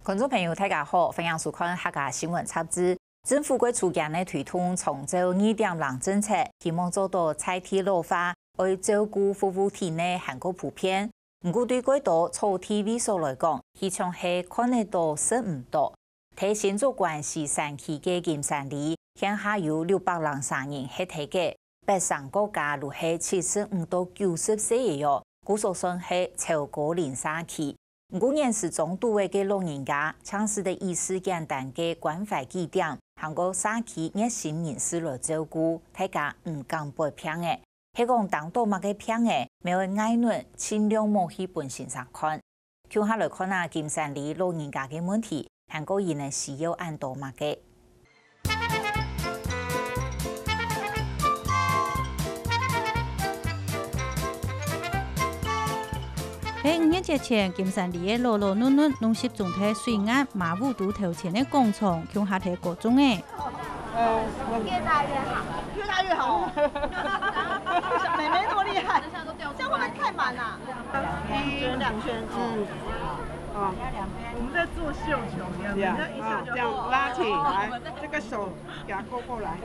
观众朋友，大家好，欢迎收看客家新闻插枝。政府过初间呢推动重走2.0政策，希望做到菜地老化，为照顾服务体内韩国普遍。不过对过多草地萎缩来讲，市场是看得到食唔到。睇新竹关西山区嘅金山里，现下有603人喺睇嘅，北上国家如係75到90歲嘅哟，估數算係超過03期。不過現時中度嘅老人家，搶市的意思簡單嘅關懷據點，韓國社區熱心人士來照顧，大家唔敢背平嘅。係講當到乜嘅平嘅，沒有愛論，盡量冇去本身上看。接下來看下金山里老人家嘅問題，韓國人呢需要按多乜嘅。喺5日節前，金山里嘅老老嫩嫩弄濕總體水岸馬武都頭前嘅廣場，向下睇各種嘅。越大越好，越大越好。小妹妹多厲害，这样会不会太满了？2圈，哦，我们在做绣球一样，这样拉起来，这个手给它勾过来。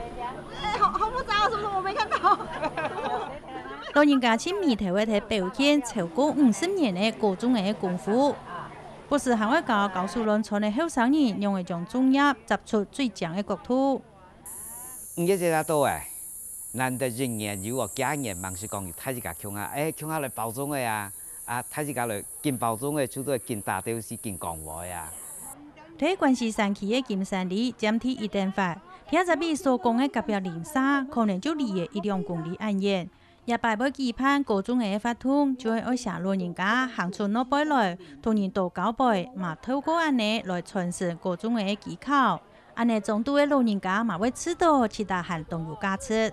哎，好复杂，是不是？我没看到。老人家親面頭嘅表現超過50年嘅各種嘅功夫，不是行外教告訴人從嘅後生人用一種專業集出最強嘅國土。5日節多誒，難得人年有個家人忙是講睇自家強啊，強下來包裝嘅啊，睇自家來見包裝嘅，出到見大雕是見講話啊。喺關西山區嘅金山里，檢體一定法，聽就比所講嘅隔壁零沙，可能就離嘅1-2公里安遠。也擺不期盼各種嘅發通，就係愛想老人家行出那輩來，同人道交輩，嘛透過安尼來傳承各種嘅技巧。安尼中度嘅老人家嘛會知道其他行動有價值。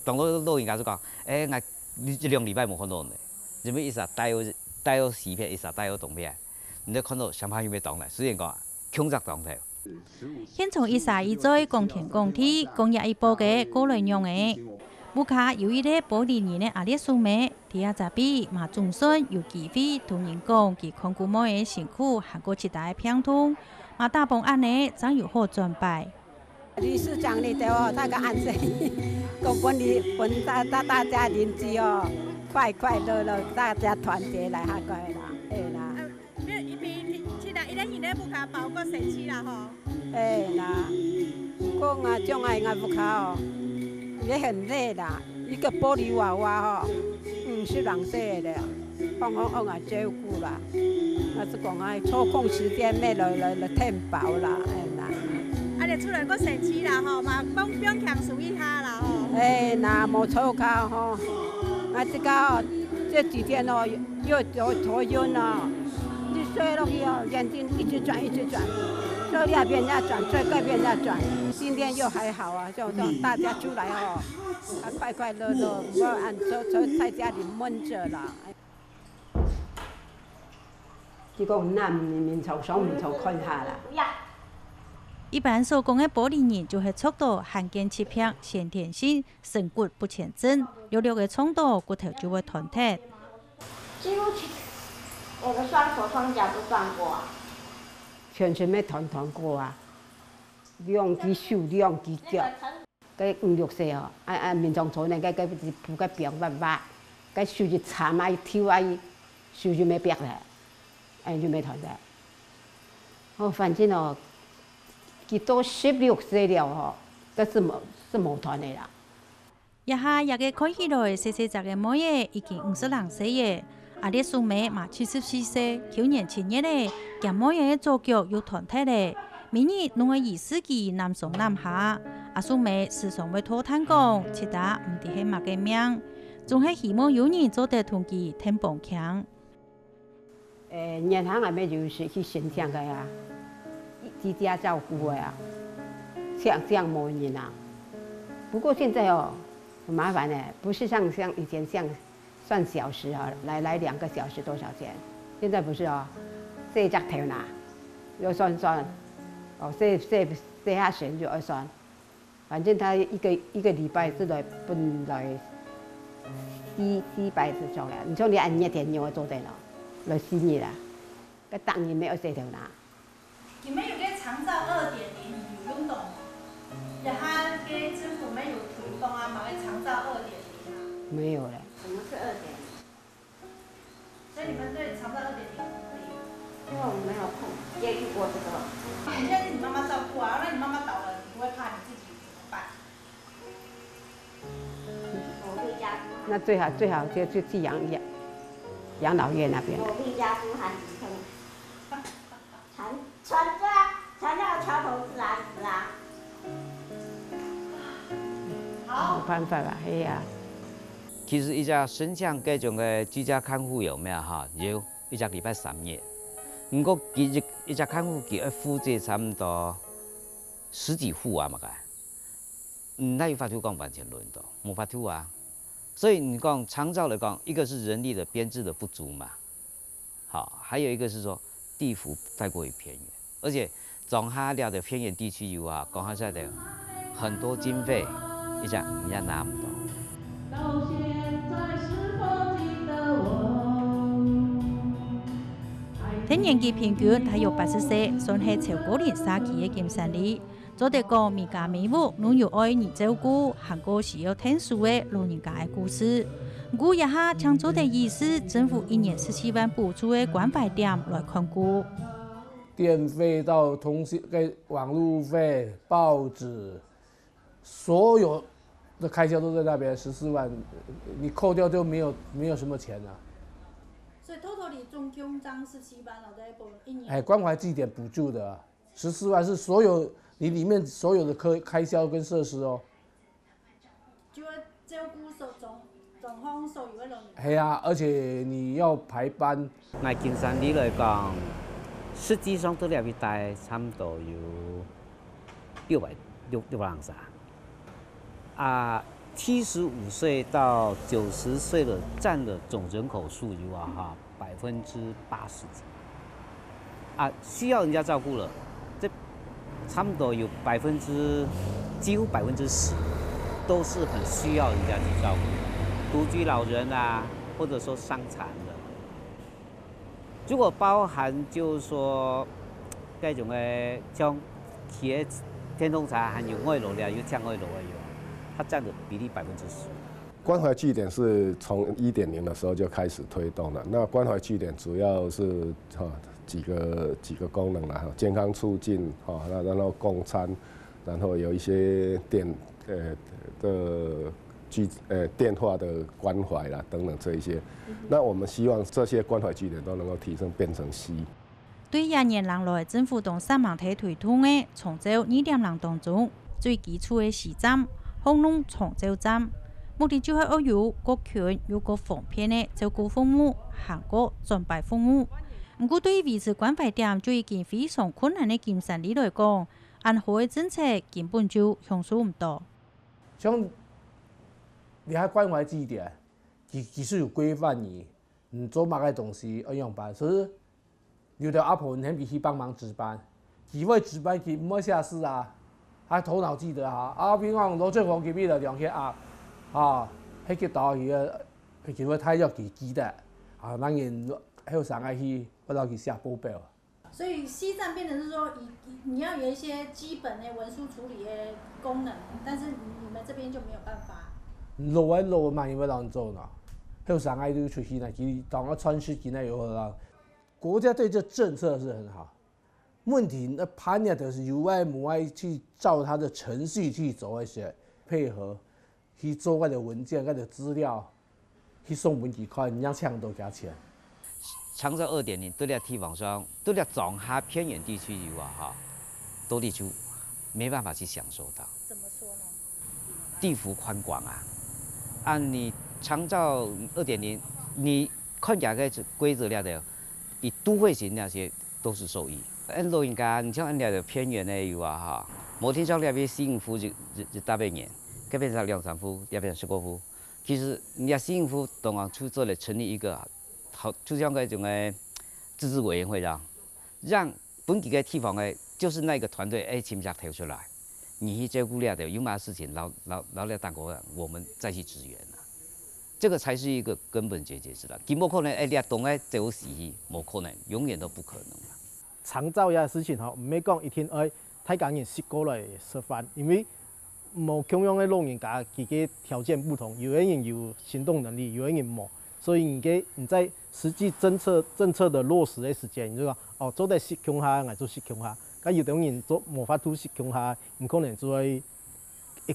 當老人家就講，我你這2禮拜冇看到呢，什麼意思啊？帶有視片，意思帶有動片，你都看到上班有咩動咧？雖然講強則動態。現從1再講天講地，講入一波嘅過來用嘅。目前有一啲保年人嘅阿列數美，第二比嘛總算有機會同人講佢看顧某嘅辛苦，韓國其他嘅片通，嘛大幫安尼真有好轉敗。理事長你對我那個安生，我本大家鄰居哦，快樂樂，大家團結來下個啦，啦。現在現在不卡包個神奇啦嗬。啦，講啊將來不卡哦。也很累啦，一個玻璃娃娃50歲的，幫我照顧啦。我是講啊，抽空時間咩來填飽啦，你出來個神奇啦嗬，嘛幫強數一下啦嗬。那冇錯㗎嗬，這幾天哦，又頭暈哦，你睡落去哦，眼睛一直轉。這邊要轉，這邊要轉，今天又還好啊，就大家出來哦，快樂樂，不按就在家裡悶着啦。結果面朝上面朝看下啦。一般所講嘅保年人就係速度罕見切片，先天性身骨不前進，有嘅衝到骨頭就會斷脫。幾乎我的雙手雙腳都斷過啊。全身咩斷過啊，2隻手2隻腳，佢5、6歲哦，面上坐呢，佢鋪個病白，佢手就殘埋跳啊，手就咩白啦，就咩斷嘅。我反正哦，佢都16歲了哦，佢是冇斷嘅啦。一下也個看起來細細隻嘅模樣，已經52歲嘅。阿列蘇美嘛74歲，去年7月咧，咁模樣嘅左腳又斷脫咧。明日弄個20幾男上男下，阿蘇美時常會拖攤講，其他唔知係乜嘅命，仲係希望有人做得同佢挺幫強。年輕係咩就是去形象嘅呀，居家照顧嘅呀，像冇人啊。不過現在哦，很麻煩咧，不是像以前像。算小時啊，來2個小時多少錢？現在不是哦，4隻頭拿，要算，哦，4下錢就要算，反正他一個禮拜是來本來400就夠了。你說你按1天用做得了，來4年啦，佢當然沒有4頭拿。你们有个长照2.0有运动，然后给政府没有推动啊，买个长照2.0啊？没有了。什么是2.0？所以你们对长照2.0可以？因为我们没有碰接触过这个。现在是你妈妈照顾啊，那你妈妈倒了，你不会怕你自己怎么办？我会家猪。那最好就去养老院那边。我会家猪还是船到桥头自然直啊。好。没办法吧，哎呀。其实一家省乡这种的居家看护有没有哈？有一家礼拜3夜，不过一家看护佢负责差不多10几户啊嘛个，那有法度讲完全轮到，没法度啊。所以你讲长照来讲，一个是人力的编制的不足嘛，好，还有一个是说地幅太过于偏远，而且中下寮的偏远地区有啊，讲实在的，很多经费人家拿不到。听年纪平均大约80岁，算是超过3期的金山里。做得讲每家每户拢有爱人照顾，还个需要听书的老人家的故事。估一下，抢做的意思，政府1年17万补助的关怀点来看顾。电费到通信、网路费、报纸，所有的开销都在那边，14万，你扣掉就没有什么钱了。所以total总共涨17万了，在1年。哎，关怀据点补助的14万是所有你里面所有的开销跟设施哦。就要照顾总方所有的人。系啊，而且你要排班。那金山里来讲，实际上都了一带差不多有600万啥。啊，75岁到90岁的占的总人口数有啊哈80%几。啊，需要人家照顾了，这差不多有几乎10%都是很需要人家去照顾，独居老人啊，或者说伤残的。如果包含就是说这种的像企业天通茶还有外劳的，有降外劳的有，它占的比例10%。关怀据点是从1.0的时候就开始推动了。那关怀据点主要是几个功能啦，健康促进然后供餐，然后有一些电话的关怀啦等等这一些。那我们希望这些关怀据点都能够提升变成C。对1年来，政府同3万体推动的长照2.0当中，最基础的4站丰隆长照站。目的就係有各權有各方面的照顧服務，行過專擺服務。不過對於維持關懷點就已經非常困難的金山里來講，按好的政策根本就享受唔到。像你喺關懷據點，其實有規範你做乜嘅東西要用班，所以有條阿婆你必須幫忙值班，幾位值班佢唔好下事啊，還頭腦記得啊，比如講羅俊峰佢邊度兩個啊。迄個導去個，佢會太要記得，當然後上個去，我要去下報表。所以西站變成是說，你要有一些基本的文書處理的功能，但是你們這邊就沒有辦法。路嘛，因為人做呢，後上個就出去呢，佢當個傳事機呢有啦。國家對這政策是很好，問題那判呢就是由外母外去照他的程序去做一些配合。去做我的文件、我的資料，去送文具款，人家搶都給錢。長照2.0對了地方上，對了中下偏遠地區有啊哈，多地就沒辦法去享受到。怎麼說呢？地幅寬廣啊，按你長照2.0，你看起來個規則了的，以都會型那些都是受益。按老人家，你像按了的偏遠的有啊哈，某天上了邊幸福就大半年。這邊上2、3戶，那邊10多戶。其實人家市政府當然出做了成立一個好，就像嗰種嘅自治委員會讓本地嘅地方嘅，就是那個團隊親自提出來，你去照顧了的，有乜事情老了當國人，我們再去支援啦。這個才是一個根本解決之道。佢冇可能你動誒做事，冇可能，永遠都不可能。长照遐事情吼，唔免讲一天爱太工人10个来吃饭，因为无同样的老人家，自己条件不同，有的人有行动能力，有的人无，所以你在实际政策的落实的时间，你就讲哦，做在适穷下，我做适穷下，咁有种人做无法度适穷下，唔可能做一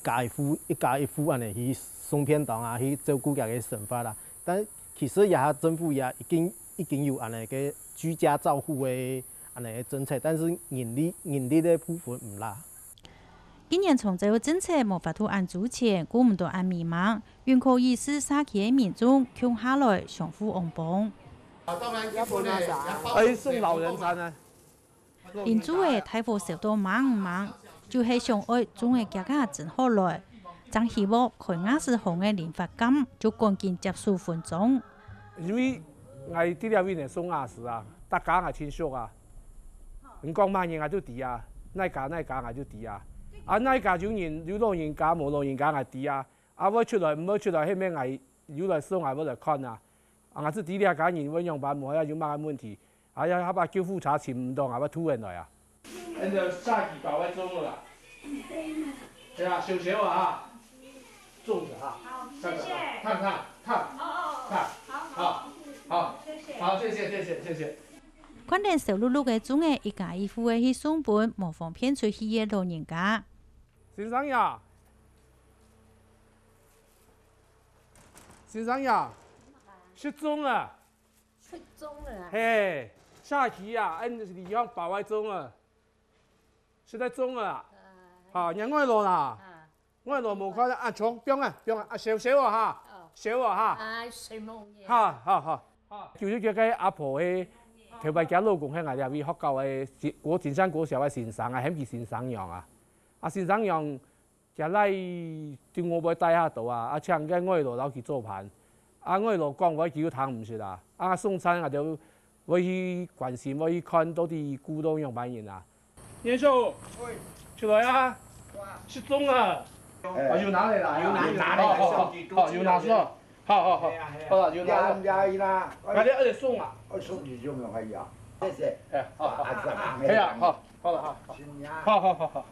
家一户安尼去送便当啊，去照顾家嘅生活啦。但其實也政府也已經有安尼嘅居家照護嘅安尼嘅政策，但是人力嘅部分唔啦。今年從這個政策無法度按主前，估唔到按迷茫，願可以使社區嘅民眾窮下來相互幫幫。送老人餐啊！鄰居嘅大伙受到忙，就係想愛種嘅家家真好來。真希望佢亞視紅嘅聯發金就趕緊接受分種。因為我啲條邊嚟送亞視啊，大家係親屬啊，唔講乜嘢我都知啊，哪家我都知啊。啊，哪家有老人家冇老人家我知啊。啊，我出來唔好出來，迄咩我有來送我來看啊。啊，我是啲條家人揾樣辦冇有乜問題。啊呀，下把救護車請唔到，我吐人來啊。咁就下期搞完鐘啦。係啊，小小啊。粽子哈，好，謝謝，看，好，謝謝。關鍵小碌碌嘅種嘅一家一戶嘅去送本，無方便出去嘅老人家。先生呀，失蹤啊！嘿，下期啊，按離鄉保外鐘啊，是在鐘啊，好，人愛路啦。我羅無看啊，衝，不用啊，小啊哈，小啊哈。啊，誰冇嘢？好，就是叫個阿婆嘅頭擺家老公喺外邊學教嘅前山國小嘅先生啊，顯佢先生樣啊，啊先生樣就來對我輩帶下度啊，啊請個我羅老去做飯，啊我羅講我叫佢唔識啦，啊送餐我就我去關心，我去看到啲孤獨樣班人啊。年叔，出來啊，失蹤啊！有拿嚟啦，有拿咗，好，好啦，有拿啦，快啲一齊送啊！送2種就可以啊，謝謝。係啊，好啦，好。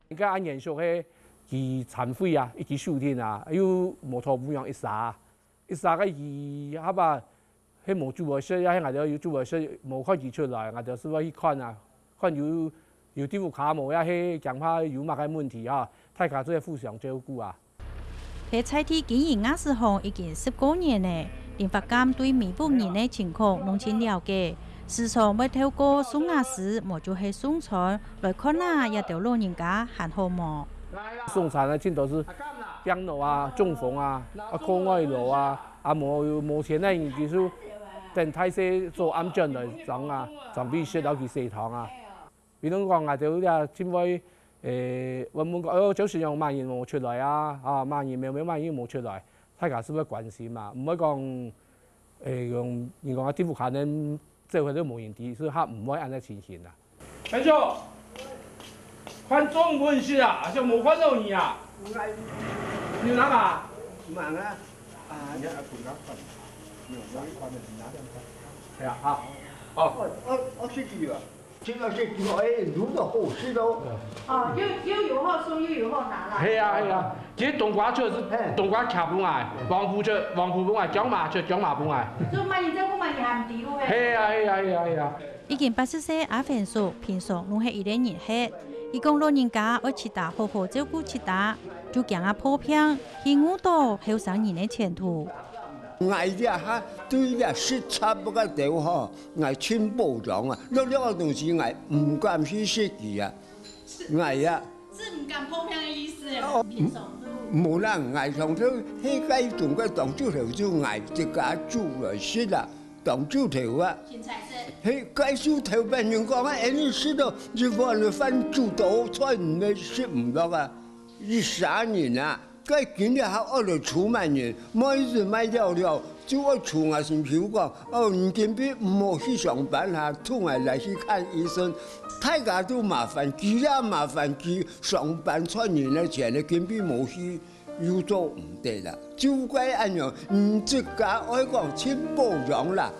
而家按人數嘅佢殘廢啊，一支收天啊，有摩托唔用一剎嘅佢下巴，喺冇做壞事，喺我哋要做壞事，冇開始出來，我哋先去看啊，看有啲卡冇呀，喺講下有乜嘅問題啊？大家都係互相照顧啊！喺菜地經營亞視紅已經10多年咧，聯發監對每戶人嘅情況弄清了解，時常會透過送亞視，無就係送餐來看下一條老人家還好冇。送餐咧，全都是病老啊、中風啊、靠外勞啊，冇錢咧，就是等太細做安裝來裝啊，裝備設到去食堂啊。比如講，我哋好似前位。我們講，就是有乜嘢冇出來啊？啊，乜嘢乜嘢冇出來，大家是會關心嘛？唔可以講用人講政府可能這回都冇問題，所以佢唔會按照情形啦。陳叔，看中文是啊，好像冇看到你啊。你哪嘛？忙啊！係啊，好。我識字啊。這個是如果好事咯。哦，又有好送又有好拿啦。係啊，這冬瓜出是冬瓜卡本來，黃埔本來，薑麻出薑麻本來。做乜嘢啫？我咪鹹啲咯。係啊。已經80歲阿芬叔平常攏係一個人吃，伊講老人家愛吃大好好照顧吃大，就驚阿破病，去誤導後生人的前途。我哋哈對呀食差不個掉呵，我全保障啊！呢個東西我唔敢去食嘅啊！我呀，是唔敢破病嘅意思冇啦，我從頭喺街種個當豬頭就我自家煮來食啦，當豬頭啊！喺街豬頭俾人講啊，你食到就話你飯煮到菜你食唔到啊！13年啊！佢今日還餓到出萬人，每日買了，就我出我先票講，你今邊唔好去上班嚇，突然來去看醫生，大家都麻煩，佢也麻煩，佢上班賺人嘅錢咧，今邊冇去，又做唔得啦，就怪咁樣，自家愛講錢保障啦。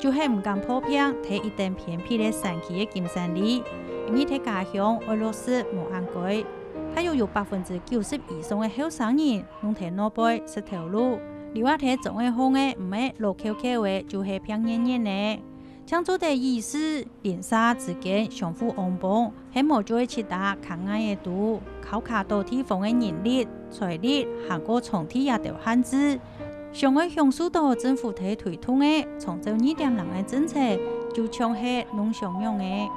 就是唔敢破片，睇一定偏僻嘅山區嘅金山里，因為睇家鄉愛落實無按規，他又有90%以上嘅後生人攏睇腦背識條路，你話睇總嘅風嘅唔係路口口嘅，就係平遠遠嘅。像做啲意思，連沙之間相互安幫，係冇做其他抗壓嘅度，靠卡到地方嘅人力、財力，行過從天也條限制。上海享受到政府睇推動嘅長洲2.0嘅政策，就像係農商用嘅。